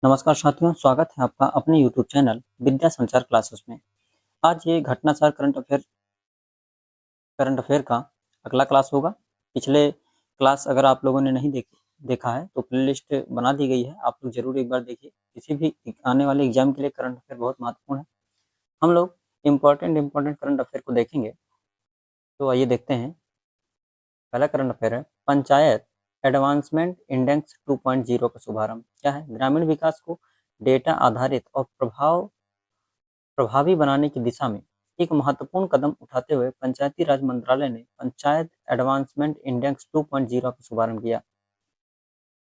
नमस्कार साथियों, स्वागत है आपका अपने यूट्यूब चैनल विद्या संचार क्लासेस में। आज ये घटनासार करंट अफेयर का अगला क्लास होगा। पिछले क्लास अगर आप लोगों ने नहीं देखा है तो प्लेलिस्ट बना दी गई है, आप लोग जरूर एक बार देखिए। किसी भी आने वाले एग्जाम के लिए करंट अफेयर बहुत महत्वपूर्ण है। हम लोग इम्पोर्टेंट करंट अफेयर को देखेंगे। तो आइए देखते हैं। पहला करंट अफेयर है, पंचायत एडवांसमेंट इंडेक्स 2.0 का शुभारंभ। क्या है? ग्रामीण विकास को डेटा आधारित और प्रभावी बनाने की दिशा में एक महत्वपूर्ण कदम उठाते हुए पंचायती राज मंत्रालय ने पंचायत एडवांसमेंट इंडेक्स 2.0 का शुभारंभ किया।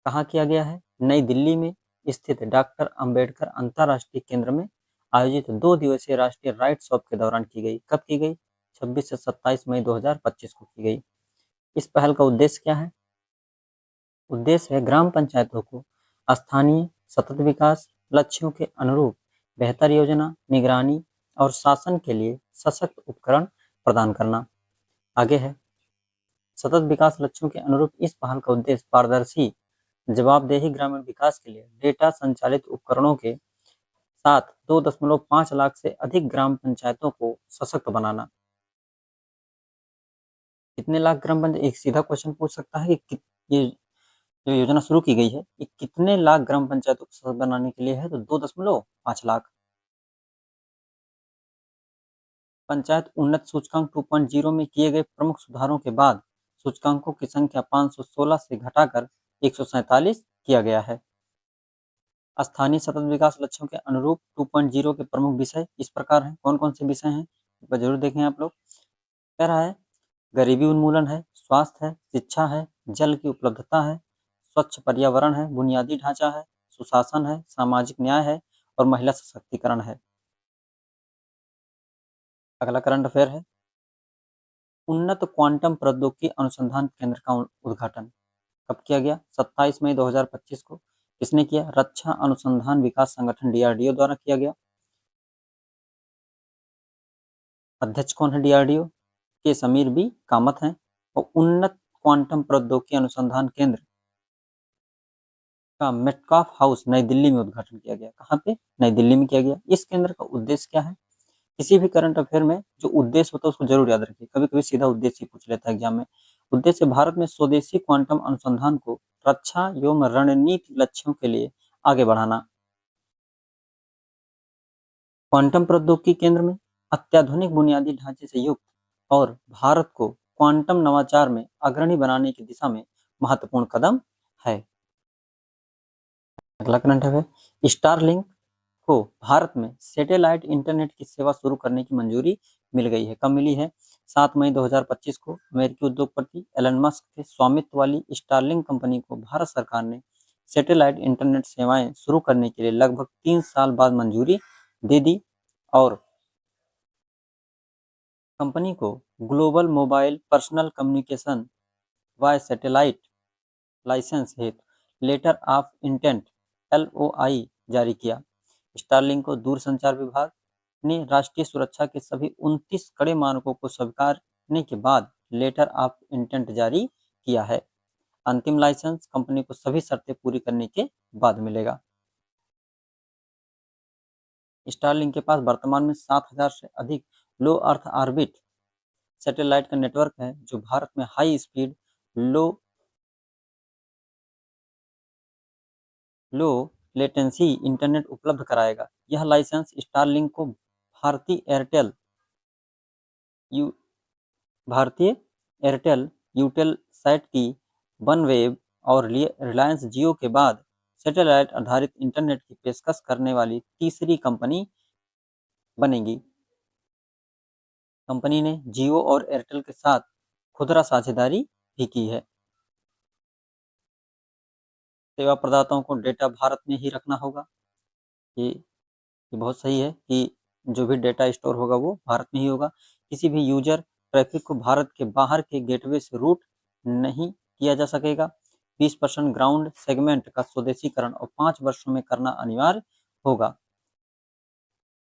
कहाँ किया गया है? नई दिल्ली में स्थित डॉक्टर अंबेडकर अंतर्राष्ट्रीय केंद्र में आयोजित 2 दिवसीय राष्ट्रीय राइट्स वॉक के दौरान की गई। कब की गई? 26 से 27 मई 2025 को की गई। इस पहल का उद्देश्य क्या है? उद्देश्य है ग्राम पंचायतों को स्थानीय सतत विकास लक्ष्यों के अनुरूप बेहतर योजना, निगरानी और शासन के लिए सशक्त उपकरण प्रदान करना। आगे है, सतत विकास लक्ष्यों के अनुरूप इस पहल का उद्देश्य पारदर्शी जवाबदेही ग्रामीण विकास के लिए डेटा संचालित उपकरणों के साथ 2.5 लाख से अधिक ग्राम पंचायतों को सशक्त बनाना। कितने लाख ग्राम पंचायत? एक सीधा क्वेश्चन पूछ सकता है कि ये जो योजना शुरू की गई है ये कितने लाख ग्राम पंचायतों को सशक्त बनाने के लिए है? तो 2.5 लाख। पंचायत उन्नत सूचकांक 2.0 में किए गए प्रमुख सुधारों के बाद सूचकांकों की संख्या 516 से घटाकर 147 किया गया है। स्थानीय सतत विकास लक्ष्यों के अनुरूप 2.0 के प्रमुख विषय इस प्रकार हैं। कौन कौन से विषय हैं जरूर देखें आप लोग। कह रहा है गरीबी उन्मूलन है, स्वास्थ्य है, शिक्षा है, जल की उपलब्धता है, स्वच्छ पर्यावरण है, बुनियादी ढांचा है, सुशासन है, सामाजिक न्याय है और महिला सशक्तिकरण है। अगला करंट अफेयर है, उन्नत क्वांटम प्रौद्योगिकी अनुसंधान केंद्र का उद्घाटन कब किया गया? 27 मई 2025 को। किसने किया? रक्षा अनुसंधान विकास संगठन डीआरडीओ द्वारा किया गया। अध्यक्ष कौन है डीआरडीओ के? समीर बी कामत हैं। और उन्नत क्वांटम प्रौद्योगिकी अनुसंधान केंद्र का मेटकाफ हाउस नई दिल्ली में उद्घाटन किया गया। कहाँ पे? नई दिल्ली में किया गया। इस केंद्र का उद्देश्य क्या है? किसी भी करंट अफेयर में जो उद्देश्य होता है उसको जरूर याद रखिए। कभी कभी सीधा उद्देश्य ही पूछ लेता है एग्जाम में। उद्देश्य भारत में स्वदेशी क्वांटम अनुसंधान को रक्षा एवं रणनीति लक्ष्यों के लिए आगे बढ़ाना। क्वांटम प्रौद्योगिकी केंद्र में अत्याधुनिक बुनियादी ढांचे से युक्त और भारत को क्वांटम नवाचार में अग्रणी बनाने की दिशा में महत्वपूर्ण कदम है। अगला करंट है, स्टारलिंक को भारत में सैटेलाइट इंटरनेट की सेवा शुरू करने की मंजूरी मिल गई है। कब मिली है? 7 मई 2025 को अमेरिकी उद्योगपति एलन मस्क के स्वामित्व वाली स्टारलिंक कंपनी को भारत सरकार ने सैटेलाइट इंटरनेट सेवाएं शुरू करने के लिए लगभग 3 साल बाद मंजूरी दे दी और कंपनी को ग्लोबल मोबाइल पर्सनल कम्युनिकेशन वाय सैटेलाइट लाइसेंस हेतु लेटर ऑफ इंटेंट LOI जारी किया। स्टारलिंक को दूरसंचार विभाग ने राष्ट्रीय सुरक्षा के सभी 29 कड़े मानकों को स्वीकारने के बाद लेटर ऑफ इंटेंट जारी किया है। अंतिम लाइसेंस कंपनी को सभी शर्तें पूरी करने के बाद मिलेगा। स्टारलिंक के पास वर्तमान में 7,000 से अधिक लो अर्थ ऑर्बिट सैटेलाइट का नेटवर्क है जो भारत में high speed low latency internet उपलब्ध कराएगा। यह लाइसेंस स्टारलिंक को यू भारतीय एयरटेल यूटेलसैट की वनवेब और रिलायंस जियो के बाद सैटेलाइट आधारित इंटरनेट की पेशकश करने वाली तीसरी कंपनी बनेगी। कंपनी ने जियो और एयरटेल के साथ खुदरा साझेदारी भी की है। सेवा प्रदाताओं को डेटा भारत में ही रखना होगा। ये बहुत सही है कि जो भी डेटा स्टोर होगा वो भारत में ही होगा। किसी भी यूजर ट्रैफिक को भारत के बाहर के गेटवे से रूट नहीं किया जा सकेगा। 20% ग्राउंड सेगमेंट का स्वदेशीकरण और 5 वर्षों में करना अनिवार्य होगा।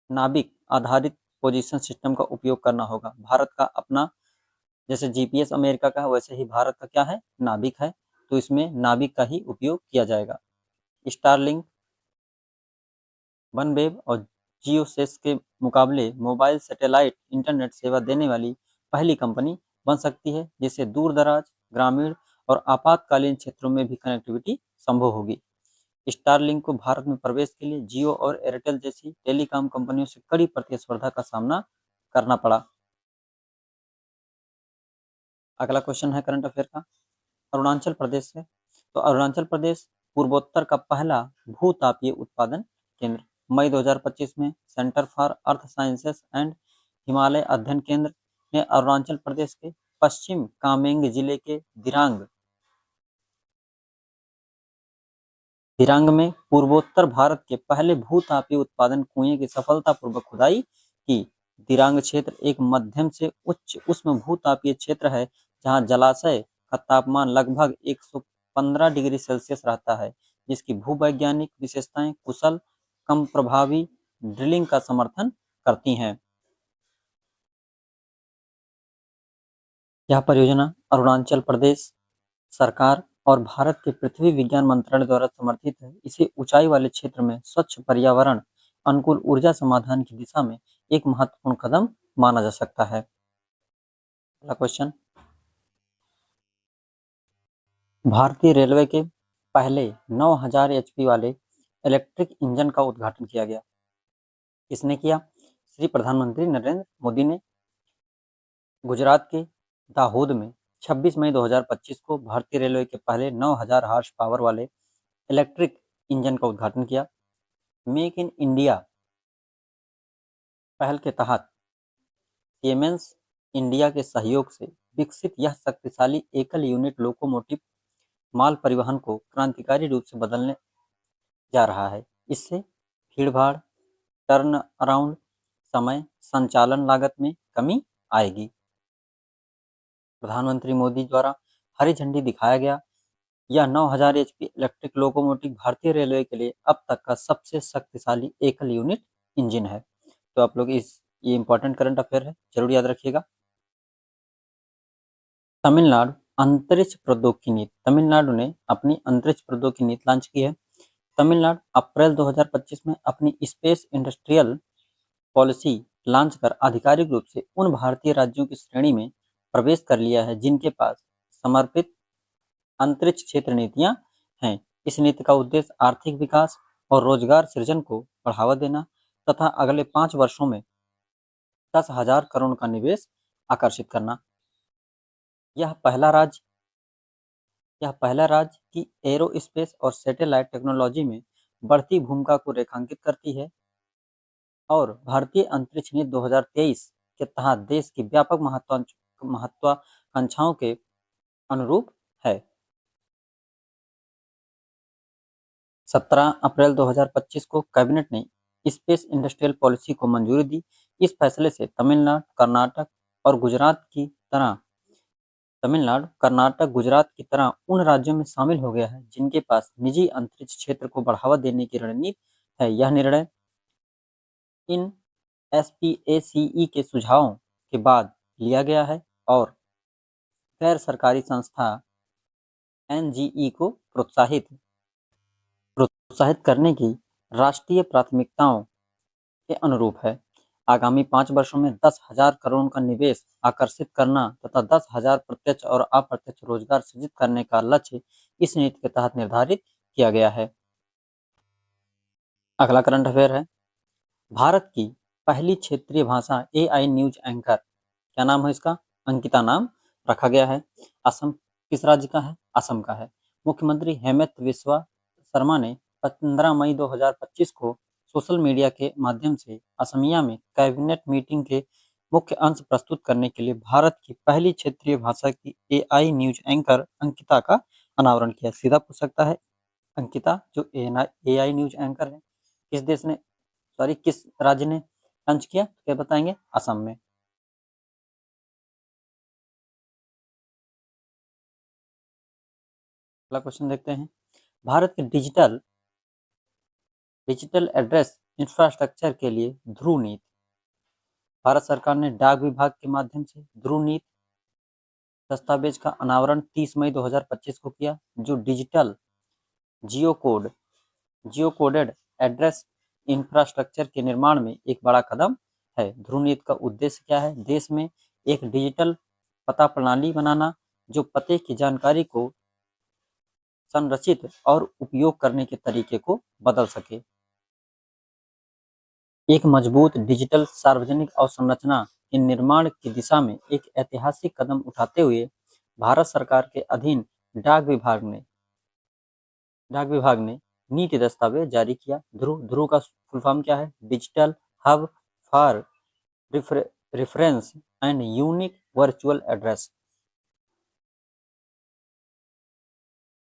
नाभिक आधारित पोजीशन सिस्टम का उपयोग करना होगा। भारत का अपना, जैसे जीपीएस अमेरिका का है वैसे ही भारत का क्या है? नाभिक है। तो इसमें नाभिक का ही उपयोग किया जाएगा। स्टारलिंक वनवेव और जियोसेस के मुकाबले मोबाइल सैटेलाइट इंटरनेट सेवा देने वाली पहली कंपनी बन सकती है, जिससे दूर दराज, ग्रामीण और आपातकालीन क्षेत्रों में भी कनेक्टिविटी संभव होगी। स्टारलिंक को भारत में प्रवेश के लिए जियो और एयरटेल जैसी टेलीकॉम कंपनियों से कड़ी प्रतिस्पर्धा का सामना करना पड़ा। अगला क्वेश्चन है करंट अफेयर का, अरुणाचल प्रदेश से। तो अरुणाचल प्रदेश पूर्वोत्तर का पहला भूतापीय उत्पादन केंद्र। मई 2025 में centre for earth sciences and Himalaya अध्ययन केंद्र ने अरुणाचल प्रदेश के पश्चिम कामेंग जिले के दिरांग में पूर्वोत्तर भारत के पहले भूतापीय उत्पादन कुएं की सफलतापूर्वक खुदाई की। दिरांग क्षेत्र एक मध्यम से उच्च उष्ण भूतापीय क्षेत्र है, जहां जलाशय का तापमान लगभग 115 डिग्री सेल्सियस रहता है, जिसकी भूवैज्ञानिक विशेषताएं कुशल, कम प्रभावी ड्रिलिंग का समर्थन करती हैं। यह परियोजना अरुणाचल प्रदेश सरकार और भारत के पृथ्वी विज्ञान मंत्रालय द्वारा समर्थित है। इसे ऊंचाई वाले क्षेत्र में स्वच्छ पर्यावरण अनुकूल ऊर्जा समाधान की दिशा में एक महत्वपूर्ण कदम माना जा सकता है। अगला क्वेश्चन, भारतीय रेलवे के पहले 9000 एचपी वाले इलेक्ट्रिक इंजन का उद्घाटन किया गया। किसने किया? श्री प्रधानमंत्री नरेंद्र मोदी ने गुजरात के दाहोद में 26 मई 2025 को भारतीय रेलवे के पहले 9000 हार्स पावर वाले इलेक्ट्रिक इंजन का उद्घाटन किया। मेक इन इंडिया पहल के तहत सीमेंस इंडिया के सहयोग से विकसित यह शक्तिशाली एकल यूनिट लोकोमोटिव माल परिवहन को क्रांतिकारी रूप से बदलने जा रहा है। इससे भीड़-भाड़, टर्न अराउंड समय, संचालन लागत में कमी आएगी। प्रधानमंत्री मोदी द्वारा हरी झंडी दिखाया गया यह 9000 एचपी इलेक्ट्रिक लोकोमोटिव भारतीय रेलवे के लिए अब तक का सबसे शक्तिशाली एकल यूनिट इंजन है। तो आप लोग ये इंपॉर्टेंट करंट अफेयर है, जरूर याद रखिएगा। तमिलनाडु अंतरिक्ष प्रौद्योगिकी नीति। तमिलनाडु ने अपनी अंतरिक्ष प्रौद्योगिकी नीति लॉन्च की है। तमिलनाडु अप्रैल 2025 में अपनी स्पेस इंडस्ट्रियल पॉलिसी लॉन्च कर आधिकारिक रूप से उन भारतीय राज्यों की श्रेणी में प्रवेश कर लिया है जिनके पास समर्पित अंतरिक्ष क्षेत्र नीतियां हैं। इस नीति का उद्देश्य आर्थिक विकास और रोजगार सृजन को बढ़ावा देना तथा अगले 5 वर्षों में 10,000 करोड़ का निवेश आकर्षित करना। यह पहला राज्य की एरोस्पेस और सैटेलाइट टेक्नोलॉजी में बढ़ती भूमिका को रेखांकित करती है और भारतीय अंतरिक्ष नीति 2023 के तहत देश की व्यापक महत्वाकांक्षाओं के अनुरूप है। 17 अप्रैल 2025 को कैबिनेट ने स्पेस इंडस्ट्रियल पॉलिसी को मंजूरी दी। इस फैसले से तमिलनाडु, कर्नाटक गुजरात की तरह उन राज्यों में शामिल हो गया है जिनके पास निजी अंतरिक्ष क्षेत्र को बढ़ावा देने की रणनीति है। यह निर्णय इन एसपीएसीई के सुझावों के बाद लिया गया है और गैर सरकारी संस्था एनजीई को प्रोत्साहित करने की राष्ट्रीय प्राथमिकताओं के अनुरूप है। आगामी 5 वर्षों में 10,000 करोड़ का निवेश आकर्षित करना तथा 10,000 प्रत्यक्ष और अप्रत्यक्ष रोजगार सृजित करने का लक्ष्य इस नीति के तहत निर्धारित किया गया है। अगला करंट अफेयर है, भारत की पहली क्षेत्रीय भाषा एआई न्यूज एंकर, क्या नाम है इसका? अंकिता नाम रखा गया है। असम किस राज्य का है? असम का है। मुख्यमंत्री हेमंत बिस्वा शर्मा ने 15 मई 2025 को सोशल मीडिया के माध्यम से असमिया में कैबिनेट मीटिंग के मुख्य अंश प्रस्तुत करने के लिए भारत की पहली क्षेत्रीय भाषा की एआई न्यूज एंकर अंकिता का अनावरण किया। सीधा पूछ सकता है, अंकिता जो एआई न्यूज एंकर है किस राज्य ने लॉन्च किया? क्या बताएंगे? असम में। अगला क्वेश्चन देखते हैं, भारत के डिजिटल एड्रेस इंफ्रास्ट्रक्चर के लिए ध्रुव नीति। भारत सरकार ने डाक विभाग के माध्यम से ध्रुव नीति दस्तावेज का अनावरण 30 मई 2025 को किया, जो डिजिटल जियोकोडेड एड्रेस इंफ्रास्ट्रक्चर के निर्माण में एक बड़ा कदम है। ध्रुव नीति का उद्देश्य क्या है? देश में एक डिजिटल पता प्रणाली बनाना जो पते की जानकारी को संरचित और उपयोग करने के तरीके को बदल सके। एक मजबूत डिजिटल सार्वजनिक अवसंरचना के निर्माण की दिशा में एक ऐतिहासिक कदम उठाते हुए भारत सरकार के अधीन डाक विभाग ने नीति दस्तावेज जारी किया। ध्रुव का फुल फॉर्म क्या है? Digital hub for reference and unique virtual address.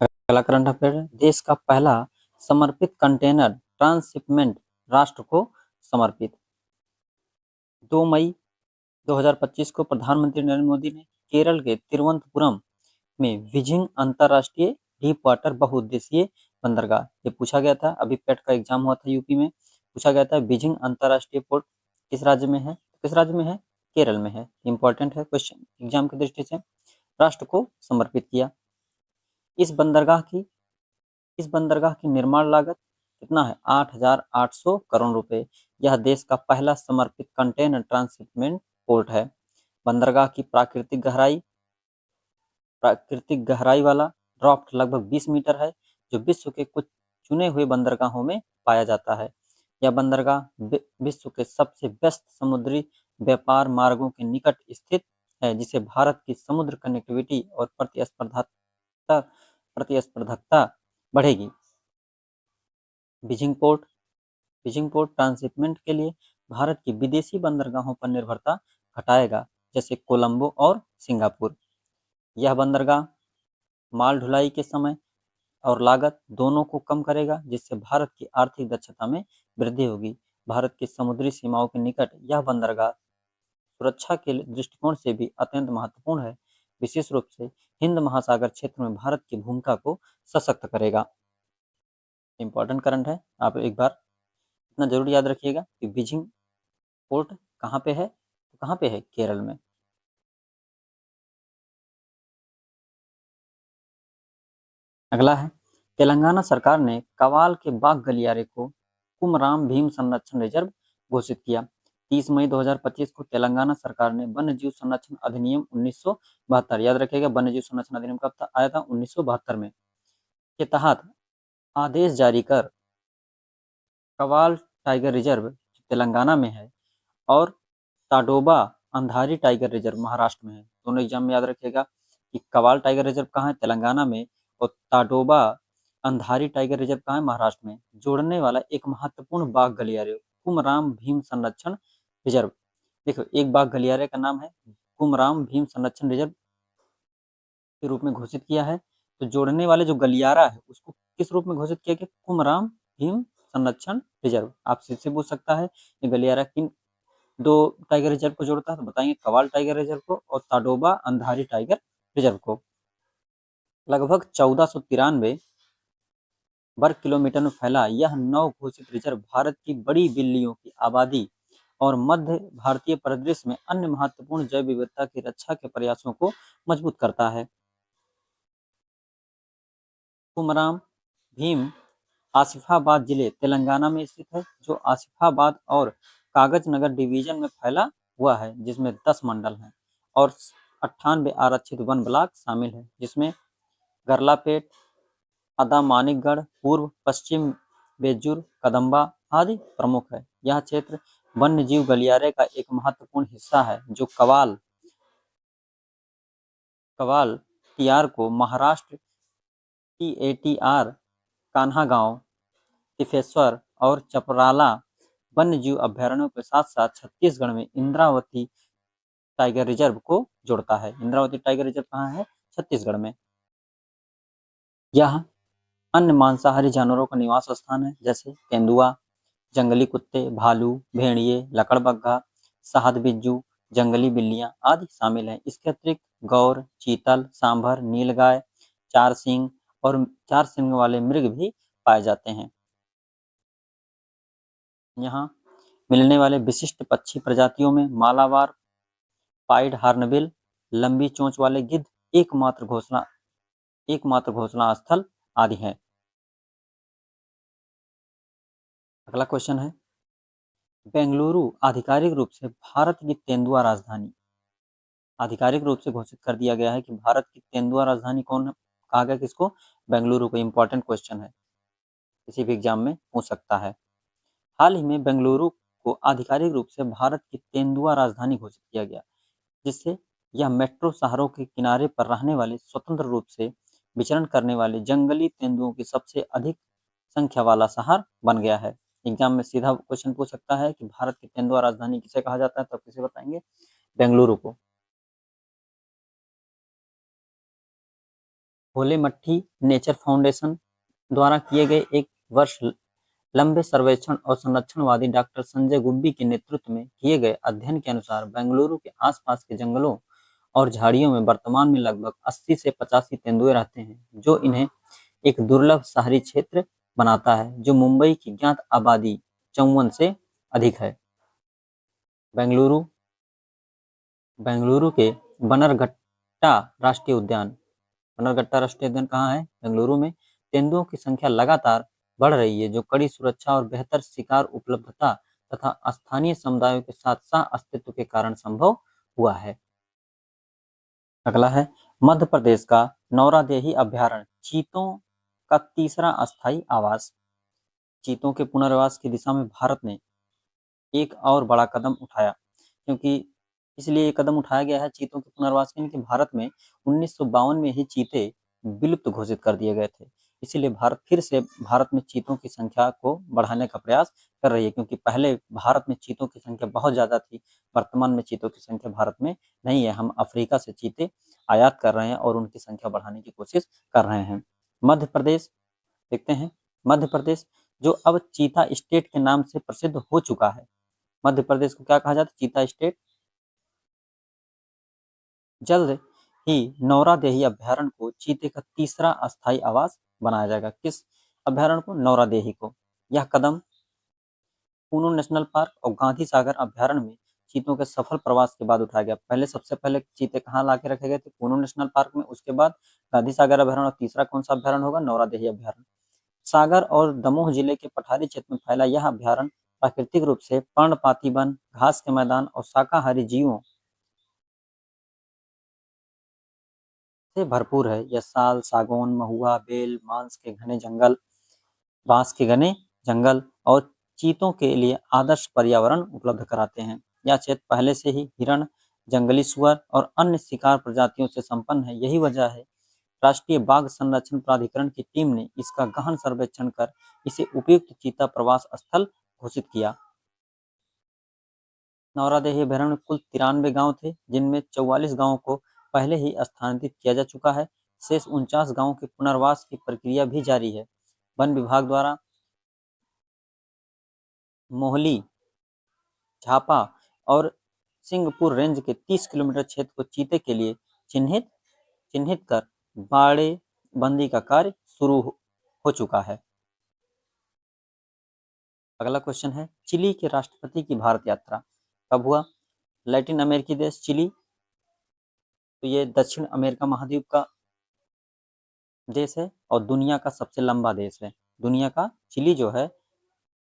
अगला करंट अफेयर है, देश का पहला समर्पित कंटेनर ट्रांसशिपमेंट राष्ट्र को समर्पित। 2 मई 2025 को प्रधानमंत्री नरेंद्र मोदी ने केरल के तिरुवनंतपुरम में विजिंग अंतरराष्ट्रीय डीप वाटर बहुउद्देशीय बंदरगाह, ये पूछा गया था, अभी पेट का एग्जाम हुआ था यूपी में, पूछा गया था बीजिंग अंतरराष्ट्रीय पोर्ट किस राज्य में है? किस राज्य में है? केरल में है। इंपॉर्टेंट है क्वेश्चन एग्जाम की दृष्टि से। राष्ट्र को समर्पित किया। इस बंदरगाह की निर्माण लागत कितना है? 8,800 करोड़ रुपए। यह देश का पहला समर्पित कंटेनर ट्रांसशिपमेंट पोर्ट है। बंदरगाह की प्राकृतिक गहराई वाला ड्राफ्ट लगभग 20 मीटर है, जो विश्व के कुछ चुने हुए बंदरगाहों में पाया जाता है। यह बंदरगाह विश्व के सबसे व्यस्त समुद्री व्यापार मार्गों के निकट स्थित है, जिसे भारत की समुद्र कनेक्टिविटी और प्रतिस्पर्धकता बढ़ेगी। बीजिंग पोर्ट ट्रांसशिपमेंट के लिए भारत की विदेशी बंदरगाहों पर निर्भरता घटाएगा, जैसे कोलंबो और सिंगापुर। यह बंदरगाह माल ढुलाई के समय और लागत दोनों को कम करेगा, जिससे भारत की आर्थिक दक्षता में वृद्धि होगी। भारत की समुद्री सीमाओं के निकट यह बंदरगाह सुरक्षा के दृष्टिकोण से भी अत्यंत महत्वपूर्ण है, विशेष रूप से हिंद महासागर क्षेत्र में भारत की भूमिका को सशक्त करेगा। इंपॉर्टेंट करंट है, आप एक बार इतना जरूर याद रखिएगा कि बीजिंग पोर्ट कहाँ पे है? तो कहाँ पे है? केरल में। अगला है, तेलंगाना सरकार ने कवाल के बाघ गलियारे को कुमराम भीम संरक्षण रिजर्व घोषित किया। 30 मई 2025 को तेलंगाना सरकार ने वन्य जीव संरक्षण अधिनियम 1972, याद रखिएगा वन्य जीव संरक्षण अधिनियम कब आया था? 1972 में, के तहत आदेश जारी कर कवाल टाइगर रिजर्व तेलंगाना में है और ताडोबा अंधारी टाइगर रिजर्व महाराष्ट्र में है। दोनों एग्जाम में याद रखिएगा कि कवाल टाइगर रिजर्व कहाँ है? तेलंगाना में, और ताडोबा अंधारी टाइगर रिजर्व कहाँ है? महाराष्ट्र में। जोड़ने वाला एक महत्वपूर्ण बाघ गलियारे कुमराम भीम संरक्षण रिजर्व। देखो, एक बाघ गलियारे का नाम है कुमराम भीम संरक्षण रिजर्व के रूप में घोषित किया है, तो जोड़ने वाले जो गलियारा है उसको किस रूप में घोषित किया गया? कुमराम भीम संरक्षण रिजर्व। आपसे इससे पूछ सकता है ये गलियारा किन दो टाइगर रिजर्व को जोड़ता है? तो बताएंगे कवाल टाइगर रिजर्व को और ताडोबा अंधारी टाइगर रिजर्व को। लगभग 1493 वर्ग किलोमीटर में फैला यह नव घोषित रिजर्व भारत की बड़ी बिल्लियों की आबादी और मध्य भारतीय परिदृश्य में अन्य महत्वपूर्ण जैव विविधता की रक्षा के प्रयासों को मजबूत करता है। कुमराम भीम आसिफाबाद जिले तेलंगाना में स्थित है, जो आसिफाबाद और कागज नगर डिवीजन में फैला हुआ है, जिसमें 10 मंडल हैं और 98 आरक्षित वन ब्लॉक शामिल है, जिसमें गरलापेट, अदामानिकगढ़, पूर्व पश्चिम बेजूर, कदम्बा आदि प्रमुख है। यह क्षेत्र वन्य जीव गलियारे का एक महत्वपूर्ण हिस्सा है, जो कवाल टीआर को महाराष्ट्र की एटीआर, कान्हा गांव, तिफेश्वर और चपराला वन्य जीव अभ्यारण्यों के साथ साथ छत्तीसगढ़ में इंद्रावती टाइगर रिजर्व को जोड़ता है। इंद्रावती टाइगर रिजर्व कहाँ है? छत्तीसगढ़ में। यह अन्य मांसाहारी जानवरों का निवास स्थान है, जैसे तेंदुआ, जंगली कुत्ते, भालू, भेड़िए, लकड़बग्घा, शहद बिज्जू, जंगली बिल्लियां आदि शामिल हैं। इसके अतिरिक्त गौर, चीतल, सांभर, नीलगाय, चार सींग वाले मृग भी पाए जाते हैं। यहाँ मिलने वाले विशिष्ट पक्षी प्रजातियों में मालाबार, पाइड हॉर्नबिल, लंबी चोंच वाले गिद्ध, एकमात्र घोंसला स्थल आदि हैं। अगला क्वेश्चन है, बेंगलुरु आधिकारिक रूप से भारत की तेंदुआ राजधानी, आधिकारिक रूप से घोषित कर दिया गया है कि भारत की तेंदुआ राजधानी कौन है, कहा गया किसको, बेंगलुरु को। इंपॉर्टेंट क्वेश्चन है, किसी भी एग्जाम में पूछ सकता है। हाल ही में बेंगलुरु को आधिकारिक रूप से भारत की तेंदुआ राजधानी घोषित किया गया, जिससे यह मेट्रो शहरों के किनारे पर रहने वाले स्वतंत्र रूप से विचरण करने वाले जंगली तेंदुओं की सबसे अधिक संख्या वाला शहर बन गया है। एग्जाम में सीधा क्वेश्चन पूछ सकता है कि भारत की तेंदुआ राजधानी किसे कहा जाता है, तो किसे बताएंगे, बेंगलुरु को। होले मट्टी नेचर फाउंडेशन द्वारा किए गए एक वर्ष लंबे सर्वेक्षण और संरक्षणवादी डॉक्टर संजय गुब्बी के नेतृत्व में किए गए अध्ययन के अनुसार बेंगलुरु के आसपास के जंगलों और झाड़ियों में वर्तमान में लगभग 80 से 85 तेंदुए रहते हैं, जो इन्हें एक दुर्लभ शहरी क्षेत्र बनाता है, जो मुंबई की ज्ञात आबादी 54 से अधिक है। बेंगलुरु बेंगलुरु के बनरघट्टा राष्ट्रीय उद्यान, बनरघट्टा राष्ट्रीय उद्यान कहाँ है, बेंगलुरु में। तेंदुओं की संख्या लगातार बढ़ रही है, जो कड़ी सुरक्षा और बेहतर शिकार उपलब्धता तथा स्थानीय समुदायों के साथ सह अस्तित्व के कारण संभव हुआ है। अगला है, मध्य प्रदेश का नौरादेही अभ्यारण्य चीतों का तीसरा अस्थायी आवास। चीतों के पुनर्वास की दिशा में भारत ने एक और बड़ा कदम उठाया, क्योंकि इसलिए ये कदम उठाया गया है चीतों के पुनर्वास के लिए कि भारत में 1952 में ही चीते विलुप्त घोषित कर दिए गए थे। इसीलिए भारत फिर से भारत में चीतों की संख्या को बढ़ाने का प्रयास कर रही है, क्योंकि पहले भारत में चीतों की संख्या बहुत ज़्यादा थी, वर्तमान में चीतों की संख्या भारत में नहीं है। हम अफ्रीका से चीते आयात कर रहे हैं और उनकी संख्या बढ़ाने की कोशिश कर रहे हैं। मध्य प्रदेश देखते हैं, मध्य प्रदेश जो अब चीता स्टेट के नाम से प्रसिद्ध हो चुका है। मध्य प्रदेश को क्या कहा जाता है, चीता स्टेट। जल्द ही नौरादेही अभ्यारण्य को चीते का तीसरा अस्थायी आवास बनाया जाएगा। किस अभ्यारण्य को, नौरादेही को। यह कदम कूनो नेशनल पार्क और गांधी सागर अभ्यारण्य में चीतों के सफल प्रवास के बाद उठाया गया। पहले सबसे पहले चीते कहाँ ला के रखे गए थे, कूनो नेशनल पार्क में, उसके बाद गांधी सागर अभ्यारण्य, और तीसरा कौन सा अभ्यारण्य होगा, नौरादेही अभ्यारण्य। सागर और दमोह जिले के पठारी क्षेत्र में फैला यह अभ्यारण्य प्राकृतिक रूप से पर्णपाती वन, घास के मैदान और शाकाहारी जीवों से भरपूर है। यह साल, सागौन, महुआ, बेल, बांस के घने जंगल और चीतों के लिए आदर्श पर्यावरण उपलब्ध कराते हैं। यह क्षेत्र पहले से ही हिरण, जंगली सुअर और अन्य शिकार प्रजातियों से संपन्न है। यही वजह है राष्ट्रीय बाघ संरक्षण प्राधिकरण की टीम ने इसका गहन सर्वेक्षण कर इसे उपयुक्त चीता प्रवास स्थल घोषित किया। नौरादेही अभ्यारण्य में कुल 93 गांव थे, जिनमें 44 गांवों को पहले ही स्थानांतरित किया जा चुका है। शेष 49 गांवों के पुनर्वास की प्रक्रिया भी जारी है। वन विभाग द्वारा मोहली, झापा और सिंहपुर रेंज के 30 किलोमीटर क्षेत्र को चीते के लिए चिन्हित चिन्हित कर बाड़े बंदी का कार्य शुरू हो चुका है। अगला क्वेश्चन है, चिली के राष्ट्रपति की भारत यात्रा कब हुआ। लैटिन अमेरिकी देश चिली, तो ये दक्षिण अमेरिका महाद्वीप का देश है और दुनिया का सबसे लंबा देश है। दुनिया का, चिली जो है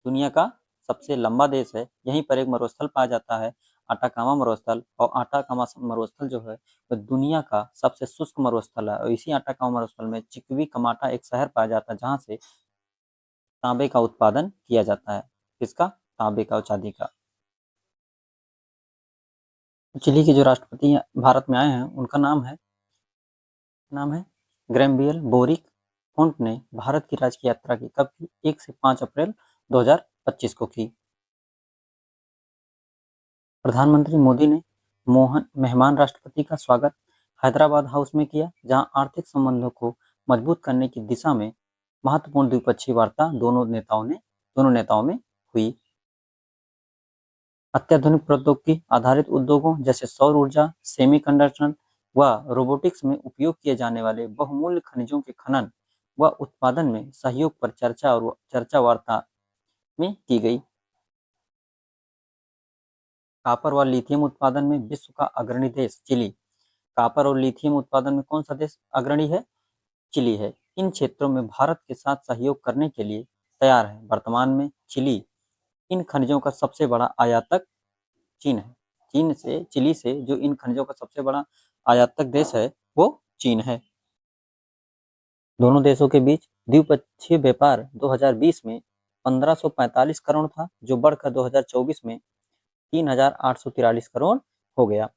दुनिया का सबसे लंबा देश है। यहीं पर एक मरुस्थल पाया जाता है, आटाकामा मरुस्थल, और आटाकामा मरुस्थल जो है वो दुनिया का सबसे शुष्क मरुस्थल है। और इसी आटाकामा मरुस्थल में चिकवी कमाटा एक शहर पाया जाता है, जहाँ से तांबे का उत्पादन किया जाता है। किसका, तांबे का और चांदी का। चिली के जो राष्ट्रपति भारत में आए हैं उनका नाम है ग्रैम्बियल बोरिक फोंट ने भारत की राजकीय यात्रा की कब की, 1 से 5 अप्रैल 2025 को की। प्रधानमंत्री मोदी ने मेहमान राष्ट्रपति का स्वागत हैदराबाद हाउस में किया, जहां आर्थिक संबंधों को मजबूत करने की दिशा में महत्वपूर्ण द्विपक्षीय वार्ता दोनों नेताओं में हुई। अत्याधुनिक प्रौद्योगिकी आधारित उद्योगों जैसे सौर ऊर्जा, सेमीकंडक्टर व रोबोटिक्स में उपयोग किए जाने वाले बहुमूल्य खनिजों के खनन व उत्पादन में सहयोग पर चर्चा वार्ता में की गई। कॉपर व लिथियम उत्पादन में विश्व का अग्रणी देश चिली। कॉपर और लिथियम उत्पादन में कौन सा देश अग्रणी है, चिली है। इन क्षेत्रों में भारत के साथ सहयोग करने के लिए तैयार है। वर्तमान में चिली इन खनिजों का सबसे बड़ा आयातक चीन है। चिली से जो इन खनिजों का सबसे बड़ा आयातक देश है वो चीन है। दोनों देशों के बीच द्विपक्षीय व्यापार 2020 में 1545 करोड़ था, जो बढ़कर 2024 में 3843 करोड़ हो गया।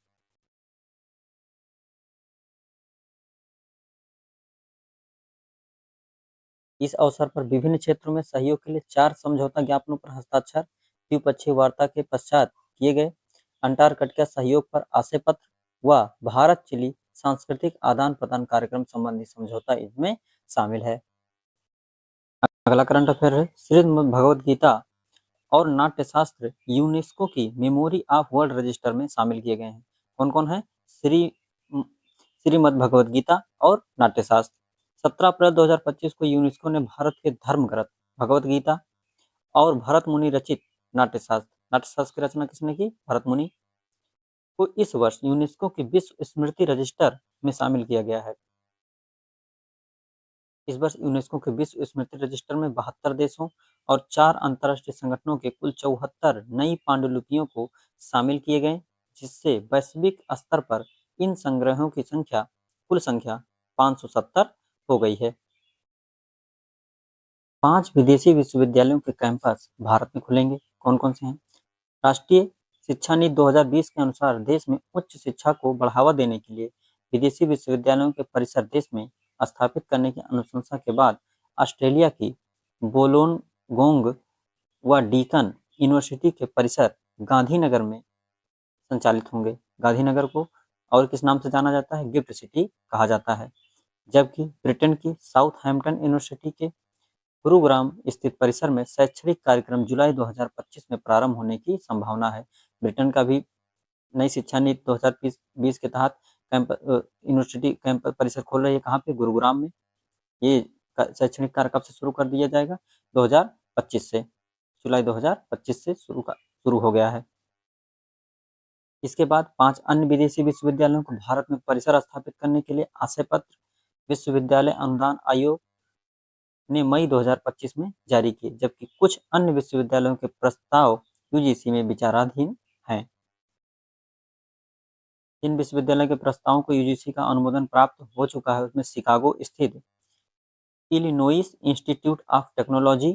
इस अवसर पर विभिन्न क्षेत्रों में सहयोग के लिए 4 समझौता ज्ञापनों पर हस्ताक्षर द्विपक्षीय वार्ता के पश्चात किए गए। अंटार्कटिका सहयोग पर आशय पत्र व भारत चिली सांस्कृतिक आदान प्रदान कार्यक्रम संबंधी समझौता इसमें शामिल है। अगला करंट अफेयर है, श्रीमद् भगवद गीता और नाट्यशास्त्र यूनेस्को की मेमोरी ऑफ वर्ल्ड रजिस्टर में शामिल किए गए हैं। कौन कौन है? श्रीमद् भगवद गीता और नाट्यशास्त्र। 17 अप्रैल 2025 को यूनेस्को ने भारत के धर्म ग्रंथ भगवद गीता और भरत मुनि रचित नाट्यशास्त्र की रचना किसने की? भरत मुनि को इस वर्ष यूनेस्को के विश्व स्मृति रजिस्टर में शामिल किया गया है। इस वर्ष यूनेस्को के विश्व स्मृति रजिस्टर में 72 देशों और 4 अंतर्राष्ट्रीय संगठनों के कुल 74 नई पांडुलिपियों को शामिल किए गए, जिससे वैश्विक स्तर पर इन संग्रहों की कुल संख्या 570 हो गई है। 5 विदेशी विश्वविद्यालयों के कैंपस भारत में खुलेंगे। कौन कौन से हैं? राष्ट्रीय शिक्षा नीति 2020 के अनुसार देश में उच्च शिक्षा को बढ़ावा देने के लिए विदेशी विश्वविद्यालयों के परिसर देश में स्थापित करने की अनुशंसा के बाद ऑस्ट्रेलिया की वोलोंगोंग व डीकन यूनिवर्सिटी के परिसर गांधीनगर में संचालित होंगे। गांधीनगर को और किस नाम से जाना जाता है? गिफ्ट सिटी कहा जाता है। जबकि ब्रिटेन की साउथहैम्पटन यूनिवर्सिटी के गुरुग्राम स्थित परिसर में शैक्षणिक कार्यक्रम जुलाई 2025 में प्रारंभ होने की संभावना है। ब्रिटेन का भी नई शिक्षा नीति 2020 के तहत यूनिवर्सिटी कैंपस परिसर खोल रही है। कहाँ पे? गुरुग्राम में। ये शैक्षणिक कार्य कब से शुरू कर दिया जाएगा? 2025 से। जुलाई 2025 से शुरू हो गया है। इसके बाद 5 अन्य विदेशी विश्वविद्यालयों को भारत में परिसर स्थापित करने के लिए आशय पत्र विश्वविद्यालय अनुदान आयोग ने मई 2025 में जारी किए, जबकि कुछ अन्य विश्वविद्यालयों के प्रस्ताव यूजीसी में विचाराधीन हैं। जिन विश्वविद्यालय के प्रस्तावों को यूजीसी का अनुमोदन प्राप्त हो चुका है उसमें शिकागो स्थित Illinois institute of technology,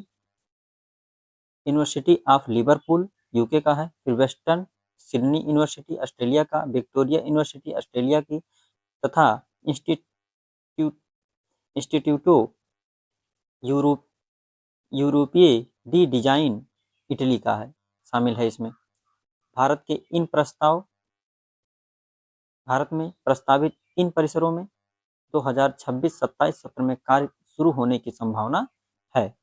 university of Liverpool UK का है, फिर वेस्टर्न सिडनी यूनिवर्सिटी ऑस्ट्रेलिया का, विक्टोरिया यूनिवर्सिटी ऑस्ट्रेलिया की तथा इंस्टीट्यूटो यूरोपीय डी डिजाइन इटली का है, शामिल है इसमें। भारत में प्रस्तावित इन परिसरों में 2026-27 सत्र में कार्य शुरू होने की संभावना है।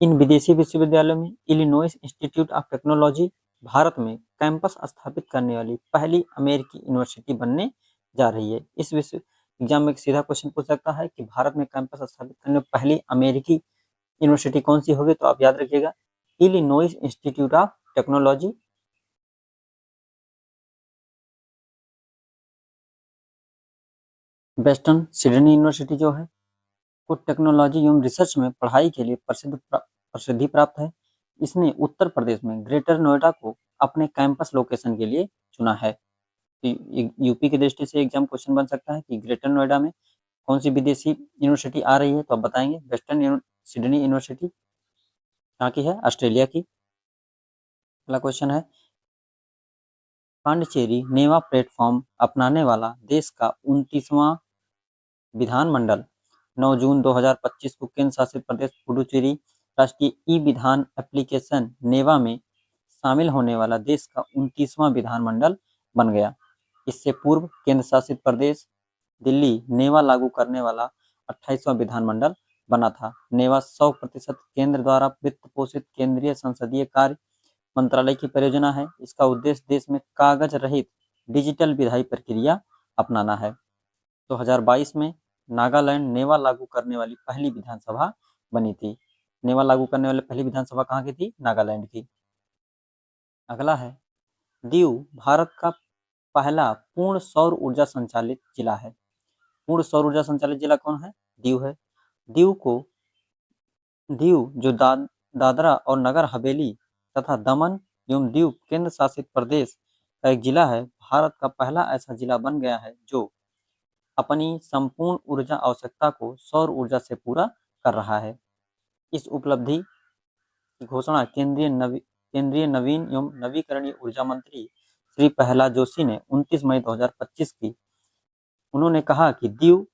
इन विदेशी विश्वविद्यालयों में Illinois institute of technology Bharat में कैंपस स्थापित करने वाली पहली अमेरिकी यूनिवर्सिटी बनने जा रही है। इस विश्व एग्जाम में सीधा क्वेश्चन पूछ सकता है कि भारत में कैंपस स्थापित करने वाली पहली अमेरिकी यूनिवर्सिटी कौन सी होगी? तो आप याद रखिएगा Illinois institute of technology. Western Sydney university जो है को टेक्नोलॉजी एवं रिसर्च में पढ़ाई के लिए प्रसिद्धि प्राप्त है। इसने उत्तर प्रदेश में ग्रेटर नोएडा को अपने कैंपस लोकेशन के लिए चुना है। तो यूपी की दृष्टि से एग्जाम क्वेश्चन बन सकता है कि ग्रेटर नोएडा में कौन सी विदेशी यूनिवर्सिटी आ रही है? तो आप बताएंगे वेस्टर्न सिडनी यूनिवर्सिटी कहाँ की है? ऑस्ट्रेलिया की। अगला क्वेश्चन है, पांडिचेरी नेवा प्लेटफॉर्म अपनाने वाला देश का 29वां विधानमंडल 9 जून 2025 को केंद्र शासित प्रदेश पुडुचेरी राष्ट्रीय ई विधान एप्लीकेशन नेवा में शामिल होने वाला देश का 29वां विधानमंडल बन गया। इससे पूर्व केंद्र शासित प्रदेश दिल्ली नेवा लागू करने वाला 28वां विधानमंडल बना था। नेवा 100% केंद्र द्वारा वित्त पोषित केंद्रीय संसदीय कार्य मंत्रालय की परियोजना है। इसका उद्देश्य देश में कागज रहित डिजिटल विधायी प्रक्रिया अपनाना है। 2022 में नागालैंड नेवा लागू करने वाली पहली विधानसभा बनी थी। नेवा लागू करने वाली पहली विधानसभा कहाँ की थी? नागालैंड की। अगला है, दीव भारत का पहला पूर्ण सौर ऊर्जा संचालित जिला है। पूर्ण सौर ऊर्जा संचालित जिला कौन है? दीव है। दीव जो दादरा और नगर हवेली तथा दमन एवं दीव केंद्र शासित प्रदेश का एक जिला है। भारत का पहला ऐसा जिला बन गया है जो अपनी संपूर्ण ऊर्जा आवश्यकता को सौर ऊर्जा से पूरा कर रहा है। इस उपलब्धि की घोषणा केंद्रीय नवीन एवं नवीकरणीय ऊर्जा मंत्री श्री प्रहलाद जोशी ने 29 मई 2025 की। उन्होंने कहा कि दीव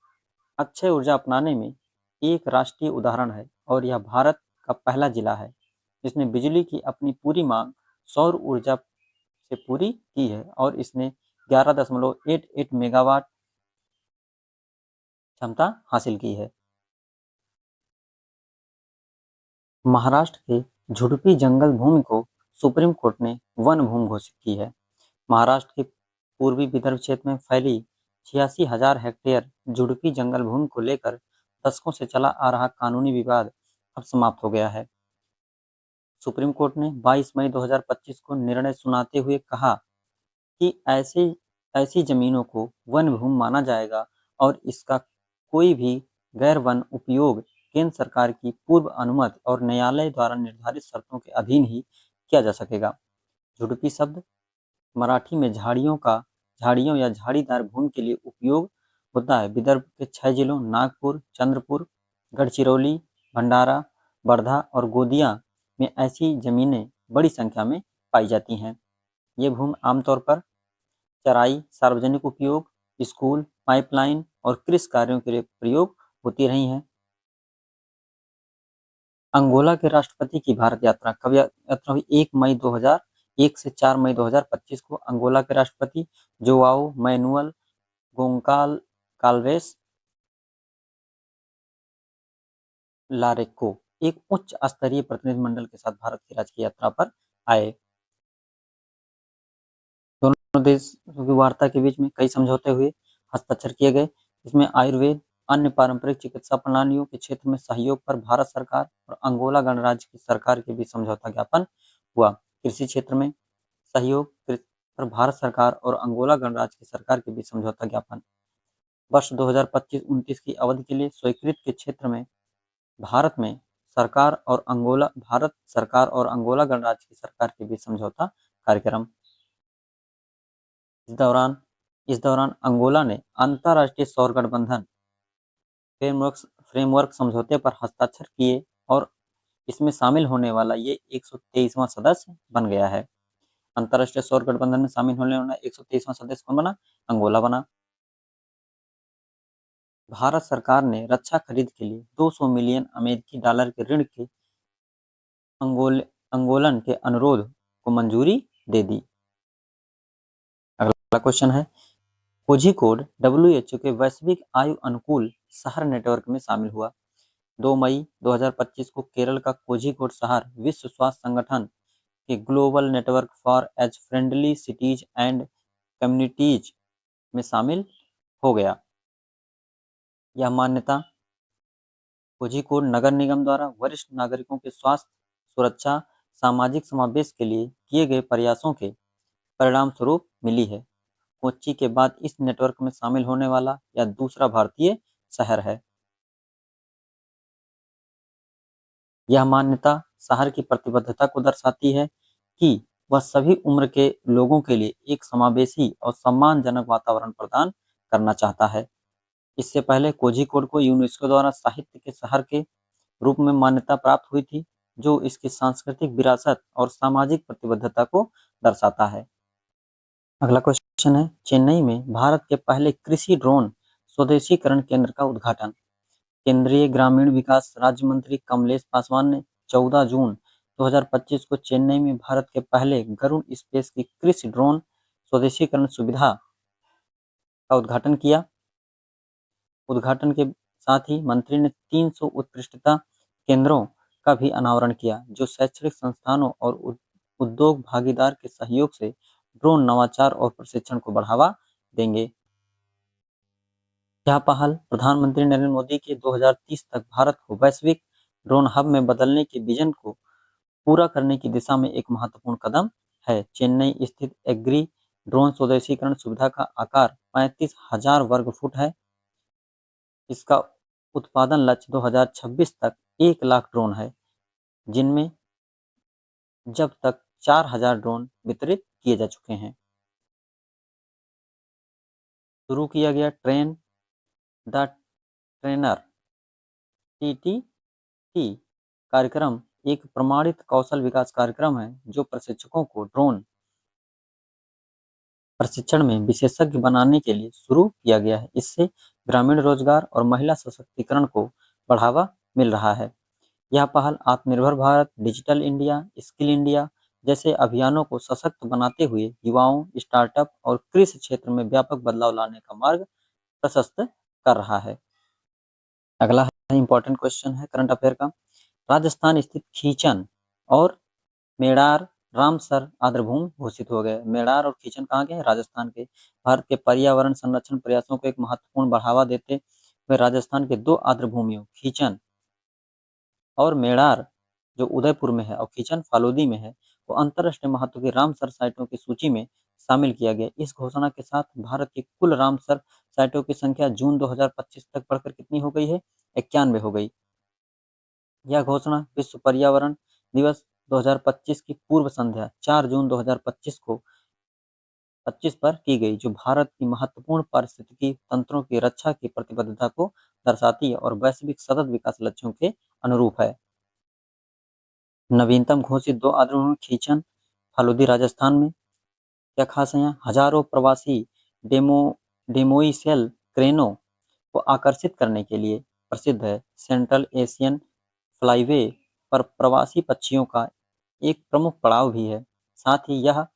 अक्षय ऊर्जा अपनाने में एक राष्ट्रीय उदाहरण है और यह भारत का पहला जिला है जिसने बिजली की अपनी पूरी मांग सौर ऊर्जा से पूरी की है और इसने 11.88 मेगावाट क्षमता हासिल की है। महाराष्ट्र के झुडपी जंगल भूमि को सुप्रीम कोर्ट ने वन भूमि घोषित की है। महाराष्ट्र के पूर्वी विदर्भ क्षेत्र में फैली 86,000 हेक्टेयर झुडपी जंगल भूमि को लेकर दशकों से चला आ रहा कानूनी विवाद अब समाप्त हो गया है। सुप्रीम कोर्ट ने 22 मई 2025 को निर्णय सुनाते हुए कहा कि ऐसी जमीनों को वन भूमि माना जाएगा और इसका कोई भी गैर वन उपयोग केंद्र सरकार की पूर्व अनुमति और न्यायालय द्वारा निर्धारित शर्तों के अधीन ही किया जा सकेगा। झुडपी शब्द मराठी में झाड़ियों या झाड़ीदार भूमि के लिए उपयोग होता है। विदर्भ के 6 जिलों नागपुर, चंद्रपुर, गढ़चिरौली, भंडारा, वर्धा और गोंदिया में ऐसी जमीनें बड़ी संख्या में पाई जाती हैं। ये भूमि आमतौर पर चराई, सार्वजनिक उपयोग, स्कूल, पाइपलाइन और कृषि कार्यों के लिए प्रयोग होती रही हैं। अंगोला के राष्ट्रपति की भारत यात्रा कब यात्रा हुई? 1 से 4 मई 2025 को अंगोला के राष्ट्रपति जोआओ मैनुअल गोंकाल्वेस लारेको एक उच्च स्तरीय प्रतिनिधिमंडल के साथ भारत की राजकीय यात्रा पर आए। दोनों देशों की वार्ता के बीच में कई समझौते हुए, हस्ताक्षर किए गए। इसमें आयुर्वेद, अन्य पारंपरिक चिकित्सा प्रणालियों के क्षेत्र में सहयोग पर भारत सरकार और अंगोला गणराज्य की सरकार के बीच समझौता ज्ञापन हुआ। कृषि क्षेत्र में सहयोग पर भारत सरकार और अंगोला गणराज्य की सरकार के बीच समझौता ज्ञापन। वर्ष 2025-29 की अवधि के लिए स्वीकृत के क्षेत्र में भारत सरकार और अंगोला गणराज्य की सरकार के बीच समझौता कार्यक्रम। इस दौरान अंगोला ने अंतर्राष्ट्रीय सौर गठबंधन फ्रेमवर्क समझौते पर हस्ताक्षर किए और इसमें शामिल होने वाला ये 123वां सदस्य बन गया है। अंतर्राष्ट्रीय सौर गठबंधन में शामिल होने वाला 123वां सदस्य कौन बना? अंगोला बना। भारत सरकार ने रक्षा खरीद के लिए 200 मिलियन अमेरिकी डॉलर के ऋण के अंगोलन के अनुरोध को मंजूरी दे दी। अगला क्वेश्चन है, कोझिकोड WHO के वैश्विक आयु अनुकूल शहर नेटवर्क में शामिल हुआ। 2 मई 2025 को केरल का कोझिकोड शहर विश्व स्वास्थ्य संगठन के global network for age friendly cities and communities में शामिल हो गया। यह मान्यता कोझिकोड नगर निगम द्वारा वरिष्ठ नागरिकों के स्वास्थ्य, सुरक्षा, सामाजिक समावेश के लिए किए गए प्रयासों के परिणाम स्वरूप मिली है। कोच्चि के बाद इस नेटवर्क में शामिल होने वाला यह दूसरा भारतीय शहर है। यह मान्यता शहर की प्रतिबद्धता को दर्शाती है कि वह सभी उम्र के लोगों के लिए एक समावेशी और सम्मानजनक वातावरण प्रदान करना चाहता है। इससे पहले कोझिकोड को यूनेस्को द्वारा साहित्य के शहर के रूप में मान्यता प्राप्त हुई थी, जो इसकी सांस्कृतिक विरासत और सामाजिक प्रतिबद्धता को दर्शाता है। अगला क्वेश्चन है, चेन्नई में भारत के पहले कृषि ड्रोन स्वदेशीकरण केंद्र का उद्घाटन। केंद्रीय ग्रामीण विकास राज्य मंत्री कमलेश पासवान ने 14 जून 2025 को चेन्नई में भारत के पहले गरुड़ स्पेस की कृषि ड्रोन स्वदेशीकरण सुविधा का उद्घाटन किया। उद्घाटन के साथ ही मंत्री ने 300 उत्कृष्टता केंद्रों का भी अनावरण किया, जो शैक्षणिक संस्थानों और उद्योग भागीदार के सहयोग से ड्रोन नवाचार और प्रशिक्षण को बढ़ावा देंगे। यह पहल प्रधानमंत्री नरेंद्र मोदी के 2030 तक भारत को वैश्विक ड्रोन हब में बदलने के विजन को पूरा करने की दिशा में एक महत्वपूर्ण कदम है। चेन्नई स्थित एग्री ड्रोन स्वदेशीकरण सुविधा का आकार 35,000 वर्ग फुट है। इसका उत्पादन लक्ष्य 2026 तक 1 लाख ड्रोन है। जिनमें जब तक 4000 ड्रोन वितरित किए जा चुके हैं। शुरू किया गया ट्रेन द ट्रेनर TTT कार्यक्रम एक प्रमाणित कौशल विकास कार्यक्रम है जो प्रशिक्षकों को ड्रोन प्रशिक्षण में विशेषज्ञ बनाने के लिए शुरू किया गया है। इससे ग्रामीण रोजगार और महिला सशक्तिकरण को बढ़ावा मिल रहा है। यह पहल आत्मनिर्भर Bharat, digital India, skill India जैसे अभियानों को सशक्त बनाते हुए युवाओं, स्टार्टअप और कृषि क्षेत्र में व्यापक बदलाव लाने का मार्ग प्रशस्त कर रहा है। अगला इंपॉर्टेंट क्वेश्चन है करंट अफेयर का। राजस्थान स्थित खींचन और मेडार रामसर आर्द्रभूमि घोषित हो गए। मेडार और खींचन कहाँ के हैं? राजस्थान के। भारत के पर्यावरण संरक्षण प्रयासों को एक महत्वपूर्ण बढ़ावा देते हुए राजस्थान के दो आर्द्रभूमियों खींचन और मेडार जो उदयपुर में है और खींचन फालोदी में है वो अंतरराष्ट्रीय महत्व की रामसर साइटों की सूची में शामिल किया गया। इस घोषणा के साथ भारत की कुल रामसर साइटों की संख्या जून 2025 तक बढ़कर कितनी हो गई है? 91 हो गई। यह घोषणा विश्व पर्यावरण दिवस 2025 की पूर्व संध्या 4 जून 2025 पर की गई, जो भारत की महत्वपूर्ण पारिस्थितिकी तंत्रों की रक्षा की प्रतिबद्धता को दर्शाती है और वैश्विक सतत विकास लक्ष्यों के अनुरूप है। नवीनतम घोषित दो आर्द्रभूमि खींचन फालूदी राजस्थान में। क्या खास है यहाँ? हजारों प्रवासी डेमोइसेल क्रेनों को आकर्षित करने के लिए प्रसिद्ध है। सेंट्रल एशियन फ्लाईवे पर प्रवासी पक्षियों का एक प्रमुख पड़ाव भी है। साथ ही यह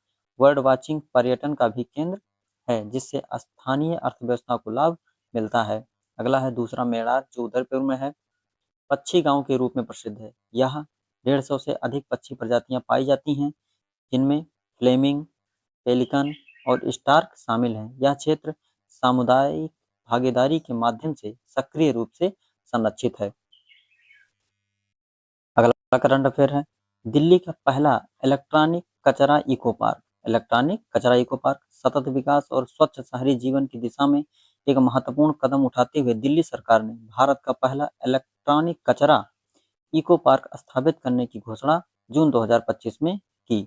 बर्ड वाचिंग पर्यटन का भी केंद्र है, जिससे स्थानीय अर्थव्यवस्था को लाभ मिलता है। अगला है दूसरा मेवाड़ जो उदयपुर में है। पक्षी गांव के रूप में प्रसिद्ध है। यहाँ 150 से अधिक पक्षी प्रजातियां पाई जाती हैं, जिनमें फ्लेमिंग, पेलिकन और स्टार्क शामिल हैं। यह क्षेत्र सामुदायिक भागीदारी के माध्यम से सक्रिय रूप से संरक्षित है। अगला करंट अफेयर है। दिल्ली का पहला इलेक्ट्रॉनिक कचरा इको पार्क। इलेक्ट्रॉनिक कचरा इको पार्क सतत विकास और स्वच्छ शहरी जीवन की दिशा में एक महत्वपूर्ण कदम उठाते हुए दिल्ली सरकार ने भारत का पहला इलेक्ट्रॉनिक कचरा इको पार्क स्थापित करने की घोषणा जून 2025 में की।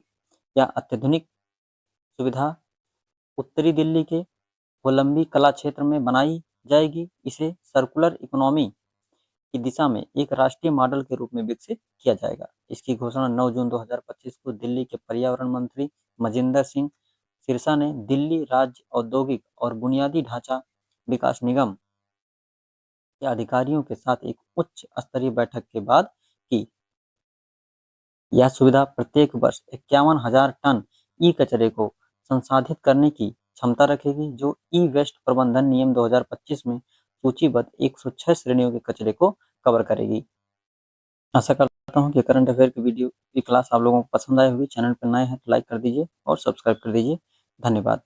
यह अत्याधुनिक सुविधा उत्तरी दिल्ली के कोलंबी कला क्षेत्र में बनाई जाएगी। इसे सर्कुलर इकोनॉमी की दिशा में एक राष्ट्रीय मॉडल के रूप में विकसित किया जाएगा। इसकी घोषणा 9 जून 2025 को दिल्ली के पर्यावरण मंत्री मजिंदर सिंह सिरसा ने दिल्ली राज्य औद्योगिक और बुनियादी ढांचा विकास निगम के अधिकारियों के साथ एक उच्च स्तरीय बैठक के बाद की। यह सुविधा प्रत्येक वर्ष 51,000 टन ई कचरे को संसाधित करने की क्षमता रखेगी, जो ई वेस्ट प्रबंधन नियम 2025 में सूचीबद्ध 106 श्रेणियों के कचरे को कवर करेगी। आशा करता हूँ कि करंट अफेयर की वीडियो की क्लास आप लोगों को पसंद आई होगी। चैनल पर नए हैं तो लाइक कर दीजिए और सब्सक्राइब कर दीजिए। धन्यवाद।